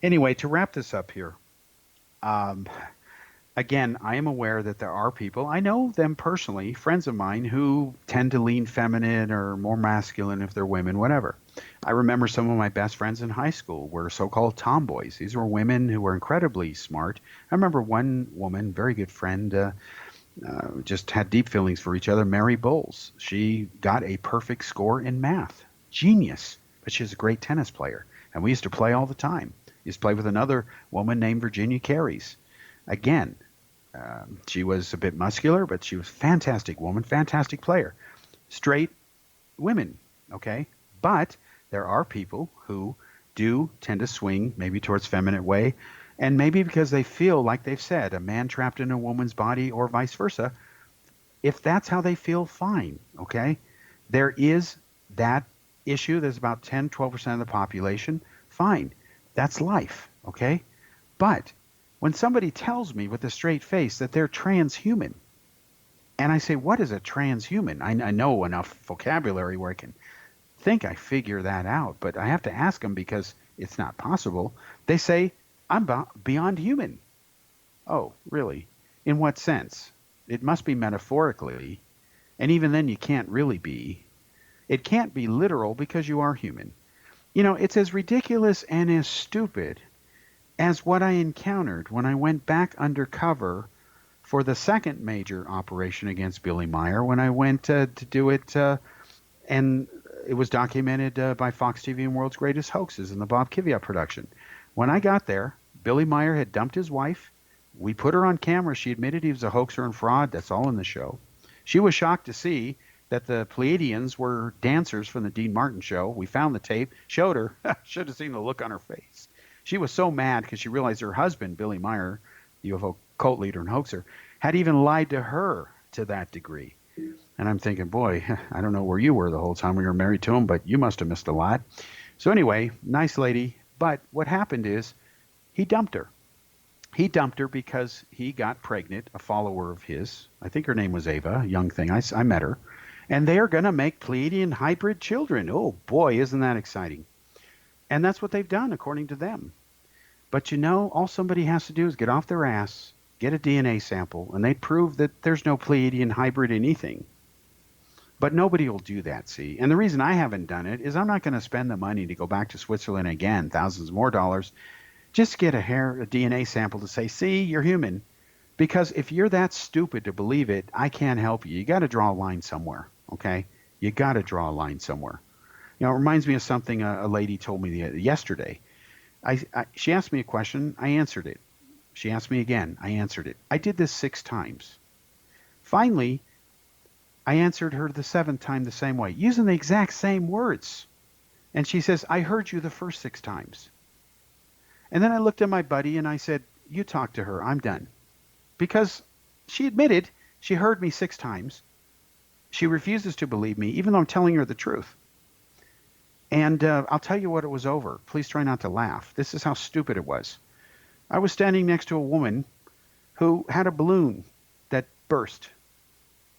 Anyway, to wrap this up here, again, I am aware that there are people, I know them personally, friends of mine, who tend to lean feminine or more masculine if they're women, whatever. I remember some of my best friends in high school were so-called tomboys. These were women who were incredibly smart. I remember one woman, very good friend, just had deep feelings for each other, Mary Bowles. She got a perfect score in math. Genius. But she was a great tennis player. And we used to play all the time. Used to play with another woman named Virginia Carries. Again, she was a bit muscular, but she was a fantastic woman, fantastic player. Straight women, okay? But there are people who do tend to swing maybe towards feminine way, and maybe because they feel, like they've said, a man trapped in a woman's body or vice versa. If that's how they feel, fine, okay? There is that issue. There's about 10, 12% of the population. Fine. That's life, okay? But when somebody tells me with a straight face that they're transhuman, and I say, what is a transhuman? I know enough vocabulary where I can think I figure that out, but I have to ask them because it's not possible. They say, I'm beyond human. Oh, really? In what sense? It must be metaphorically, and even then you can't really be. It can't be literal because you are human. You know, it's as ridiculous and as stupid as what I encountered when I went back undercover for the second major operation against Billy Meyer, when I went to do it, and it was documented by Fox TV and World's Greatest Hoaxes in the Bob Kiviat production. When I got there, Billy Meyer had dumped his wife. We put her on camera. She admitted he was a hoaxer and fraud. That's all in the show. She was shocked to see that the Pleiadians were dancers from the Dean Martin show. We found the tape, showed her. Should have seen the look on her face. She was so mad because she realized her husband, Billy Meyer, UFO cult leader and hoaxer, had even lied to her to that degree. And I'm thinking, boy, I don't know where you were the whole time we were married to him, but you must have missed a lot. So anyway, nice lady. But what happened is he dumped her. He dumped her because he got pregnant, a follower of his. I think her name was Ava, a young thing. I met her. And they are going to make Pleiadian hybrid children. Oh, boy, isn't that exciting. And that's what they've done, according to them. But you know, all somebody has to do is get off their ass, get a DNA sample, and they prove that there's no Pleiadian hybrid anything. But nobody will do that, see? And the reason I haven't done it is I'm not going to spend the money to go back to Switzerland again, thousands more dollars, just get a DNA sample to say, see, you're human. Because if you're that stupid to believe it, I can't help you. You got to draw a line somewhere, okay? You got to draw a line somewhere. You know, it reminds me of something a lady told me yesterday. She asked me a question. I answered it. She asked me again. I answered it. I did this 6 times. Finally, I answered her the 7th time the same way, using the exact same words. And she says, I heard you the first 6 times. And then I looked at my buddy and I said, you talk to her. I'm done. Because she admitted she heard me 6 times. She refuses to believe me, even though I'm telling her the truth. And I'll tell you what it was over. Please try not to laugh. This is how stupid it was. I was standing next to a woman who had a balloon that burst,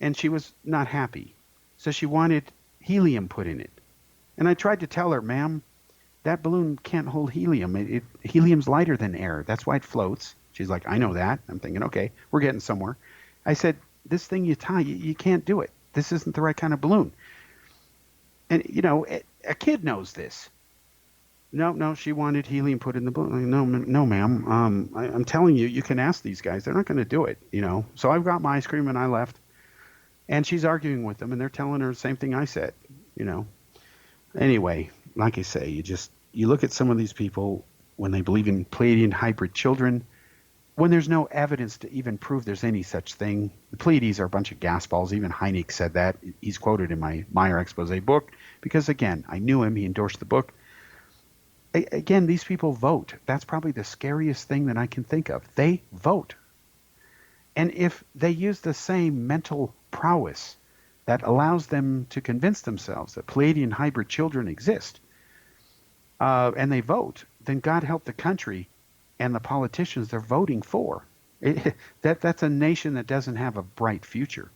and she was not happy. So she wanted helium put in it. And I tried to tell her, ma'am, that balloon can't hold helium. Helium's lighter than air. That's why it floats. She's like, I know that. I'm thinking, okay, we're getting somewhere. I said, this thing you tie, you can't do it. This isn't the right kind of balloon. And, you know, a kid knows this. No, she wanted helium put in the balloon. No, ma'am. I'm telling you, you can ask these guys. They're not going to do it, you know. So I got my ice cream and I left. And she's arguing with them, and they're telling her the same thing I said, you know. Anyway, like I say, you look at some of these people, when they believe in Pleiadian hybrid children, when there's no evidence to even prove there's any such thing. The Pleiades are a bunch of gas balls. Even Hynek said that. He's quoted in my Meyer expose book because, again, I knew him. He endorsed the book. Again, these people vote. That's probably the scariest thing that I can think of. They vote. And if they use the same mental prowess that allows them to convince themselves that Pleiadian hybrid children exist, and they vote, then God help the country and the politicians they're voting for. That's a nation that doesn't have a bright future.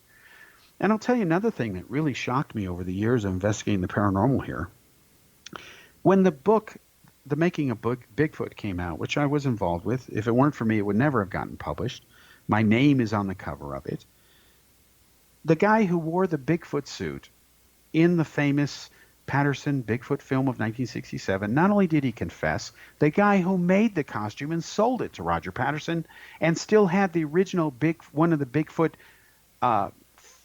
And I'll tell you another thing that really shocked me over the years of investigating the paranormal here. When the book, The Making of Bigfoot, came out, which I was involved with, if it weren't for me, it would never have gotten published. My name is on the cover of it. The guy who wore the Bigfoot suit in the famous Patterson Bigfoot film of 1967, not only did he confess, the guy who made the costume and sold it to Roger Patterson and still had the original one of the Bigfoot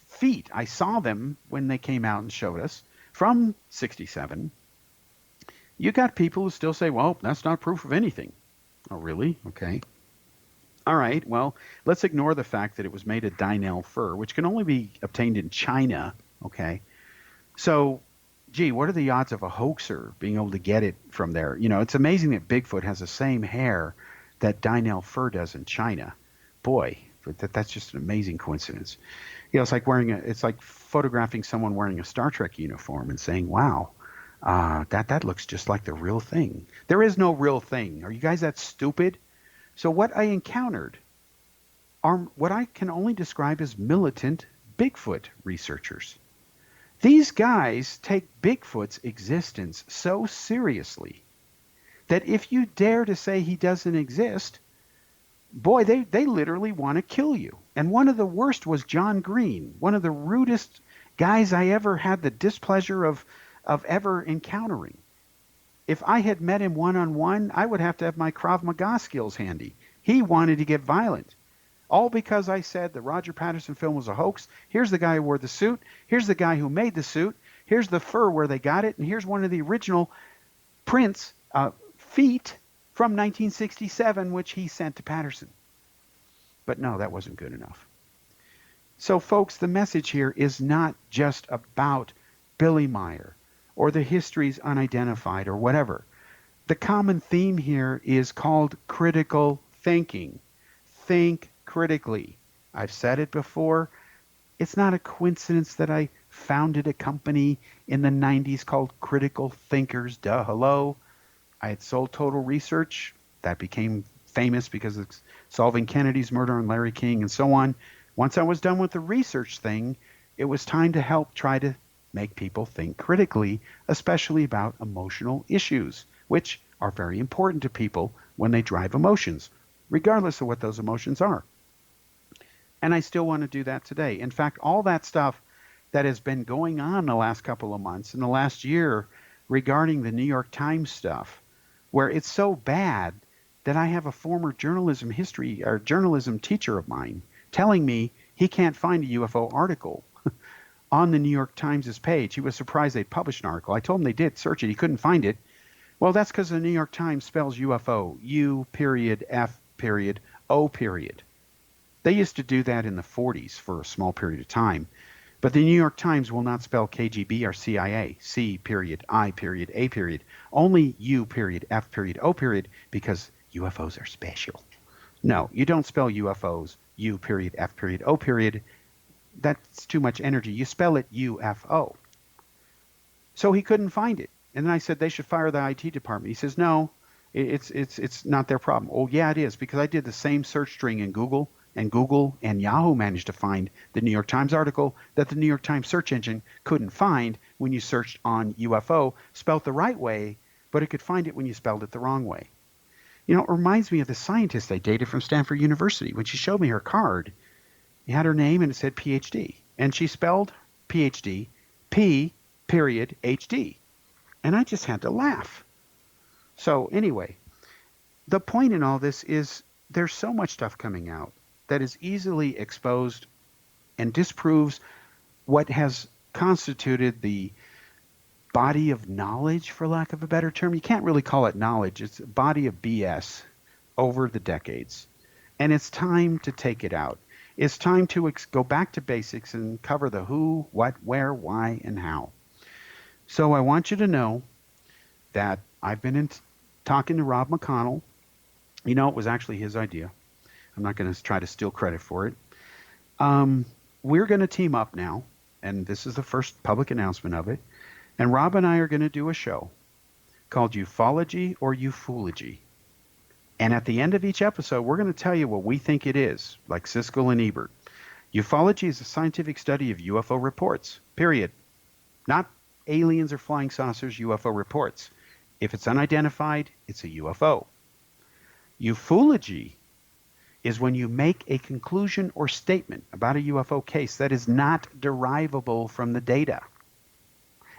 feet. I saw them when they came out and showed us from 67. You got people who still say, well, that's not proof of anything. Oh, really? Okay. All right, well, let's ignore the fact that it was made of Dynel fur, which can only be obtained in China, okay? So, gee, what are the odds of a hoaxer being able to get it from there? You know, it's amazing that Bigfoot has the same hair that Dynel fur does in China. Boy, that's just an amazing coincidence. You know, it's like photographing someone wearing a Star Trek uniform and saying, wow, that looks just like the real thing. There is no real thing. Are you guys that stupid? So what I encountered are what I can only describe as militant Bigfoot researchers. These guys take Bigfoot's existence so seriously that if you dare to say he doesn't exist, boy, they literally want to kill you. And one of the worst was John Green, one of the rudest guys I ever had the displeasure of ever encountering. If I had met him one-on-one, I would have to have my Krav Maga skills handy. He wanted to get violent. All because I said the Roger Patterson film was a hoax. Here's the guy who wore the suit. Here's the guy who made the suit. Here's the fur where they got it. And here's one of the original prints, feet from 1967, which he sent to Patterson. But no, that wasn't good enough. So, folks, the message here is not just about Billy Meyer or the histories unidentified or whatever. The common theme here is called critical thinking. Think critically. I've said it before. It's not a coincidence that I founded a company in the 90s called Critical Thinkers. Duh, hello. I had sold Total Research. That became famous because of solving Kennedy's murder and Larry King and so on. Once I was done with the research thing, it was time to help try to make people think critically, especially about emotional issues, which are very important to people when they drive emotions, regardless of what those emotions are. And I still want to do that today. In fact, all that stuff that has been going on the last couple of months, in the last year, regarding the New York Times stuff, where it's so bad that I have a former journalism teacher of mine telling me he can't find a UFO article on the New York Times' page. He was surprised they'd published an article. I told him they did search it. He couldn't find it. Well, that's because the New York Times spells UFO, U.F.O. They used to do that in the 40s for a small period of time. But the New York Times will not spell KGB or CIA, C.I.A. Only U.F.O. because UFOs are special. No, you don't spell UFOs U.F.O. That's too much energy. You spell it UFO. So he couldn't find it. And then I said they should fire the IT department. He says, no, it's not their problem. Oh, yeah, it is, because I did the same search string in Google and Yahoo managed to find the New York Times article that the New York Times search engine couldn't find when you searched on UFO, spelled the right way, but it could find it when you spelled it the wrong way. You know, it reminds me of the scientist I dated from Stanford University. When she showed me her card, it had her name and it said PhD. And she spelled PhD, P.HD. And I just had to laugh. So anyway, the point in all this is there's so much stuff coming out that is easily exposed and disproves what has constituted the body of knowledge, for lack of a better term. You can't really call it knowledge. It's a body of BS over the decades. And it's time to take it out. It's time to go back to basics and cover the who, what, where, why, and how. So I want you to know that I've been talking to Rob McConnell. You know, it was actually his idea. I'm not going to try to steal credit for it. We're going to team up now, and this is the first public announcement of it. And Rob and I are going to do a show called Ufology or Ufology. And at the end of each episode, we're going to tell you what we think it is, like Siskel and Ebert. Ufology is a scientific study of UFO reports, period. Not aliens or flying saucers, UFO reports. If it's unidentified, it's a UFO. Ufology is when you make a conclusion or statement about a UFO case that is not derivable from the data.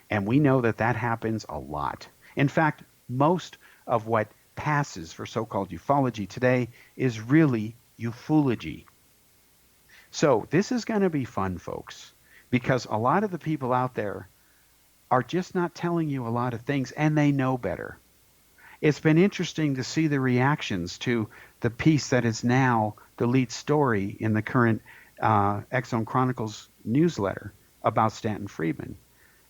And we know that that happens a lot. In fact, most of what passes for so-called ufology today is really ufology. So this is going to be fun, folks, because a lot of the people out there are just not telling you a lot of things, and they know better. It's been interesting to see the reactions to the piece that is now the lead story in the current X-Zone Chronicles newsletter about Stanton Friedman.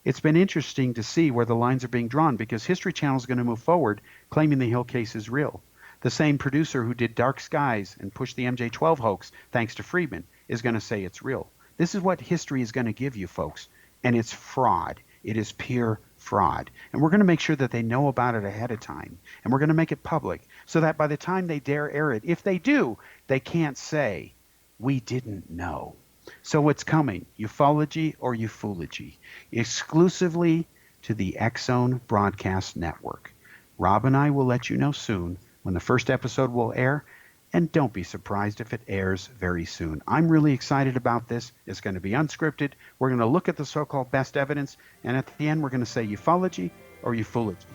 It's been interesting to see where the lines are being drawn, because History Channel is going to move forward claiming the Hill case is real. The same producer who did Dark Skies and pushed the MJ-12 hoax, thanks to Friedman, is going to say it's real. This is what history is going to give you, folks, and it's fraud. It is pure fraud. And we're going to make sure that they know about it ahead of time. And we're going to make it public so that by the time they dare air it, if they do, they can't say, we didn't know. So it's coming, ufology or ufology, exclusively to the X-Zone Broadcast Network. Rob and I will let you know soon when the first episode will air, and don't be surprised if it airs very soon. I'm really excited about this. It's going to be unscripted. We're going to look at the so-called best evidence, and at the end we're going to say ufology or ufology.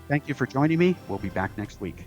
Thank you for joining me. We'll be back next week.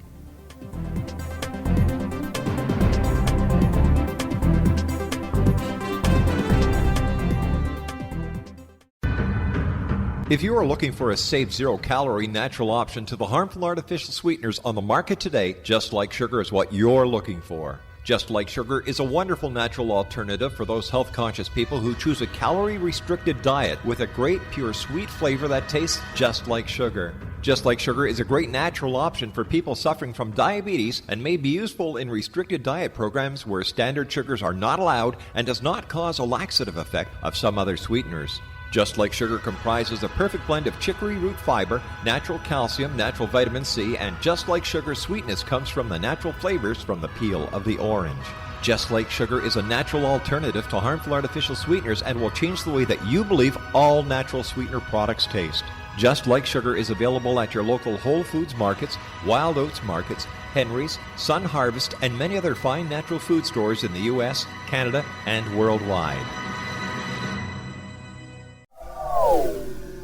If you are looking for a safe, zero-calorie natural option to the harmful artificial sweeteners on the market today, Just Like Sugar is what you're looking for. Just Like Sugar is a wonderful natural alternative for those health-conscious people who choose a calorie-restricted diet with a great, pure, sweet flavor that tastes just like sugar. Just Like Sugar is a great natural option for people suffering from diabetes and may be useful in restricted diet programs where standard sugars are not allowed and does not cause a laxative effect of some other sweeteners. Just Like Sugar comprises a perfect blend of chicory root fiber, natural calcium, natural vitamin C, and Just Like Sugar's sweetness comes from the natural flavors from the peel of the orange. Just Like Sugar is a natural alternative to harmful artificial sweeteners and will change the way that you believe all natural sweetener products taste. Just Like Sugar is available at your local Whole Foods markets, Wild Oats markets, Henry's, Sun Harvest, and many other fine natural food stores in the U.S., Canada, and worldwide.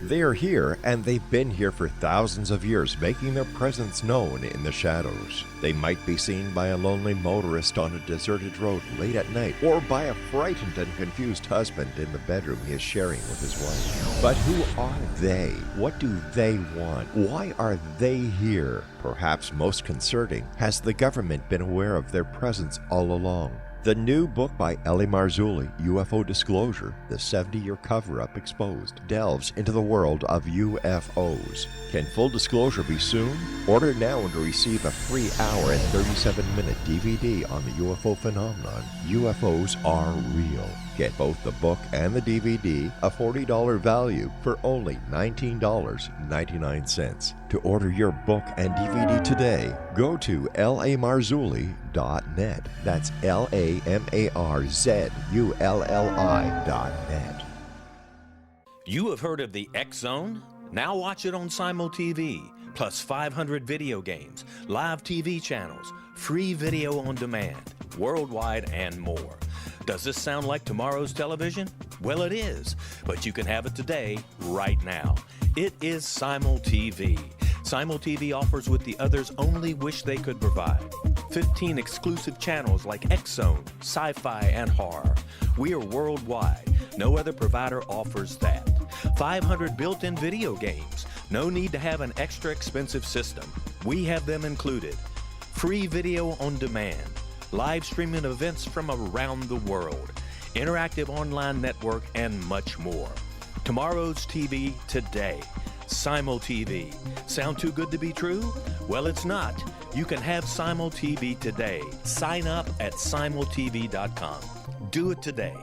They are here, and they've been here for thousands of years, making their presence known in the shadows. They might be seen by a lonely motorist on a deserted road late at night, or by a frightened and confused husband in the bedroom he is sharing with his wife. But who are they? What do they want? Why are they here? Perhaps most concerning, has the government been aware of their presence all along? The new book by L.A. Marzulli, UFO Disclosure, the 70-year cover-up exposed, delves into the world of UFOs. Can full disclosure be soon? Order now and receive a free hour and 37-minute DVD on the UFO phenomenon. UFOs are real. Get both the book and the DVD, a $40 value, for only $19.99. To order your book and DVD today, go to lamarzulli.net. That's LAMARZULLI.net. You have heard of the X-Zone? Now watch it on Simul TV, plus 500 video games, live TV channels, free video on demand, worldwide, and more. Does this sound like tomorrow's television? Well, it is, but you can have it today, right now. It is Simul TV. Simul TV offers what the others only wish they could provide. 15 exclusive channels like X-Zone, Sci-Fi, and Horror. We are worldwide. No other provider offers that. 500 built-in video games. No need to have an extra expensive system. We have them included. Free video on demand. Live streaming events from around the world. Interactive online network, and much more. Tomorrow's TV today. Simul TV. Sound too good to be true? Well, it's not. You can have Simul TV today. Sign up at simultv.com. Do it today.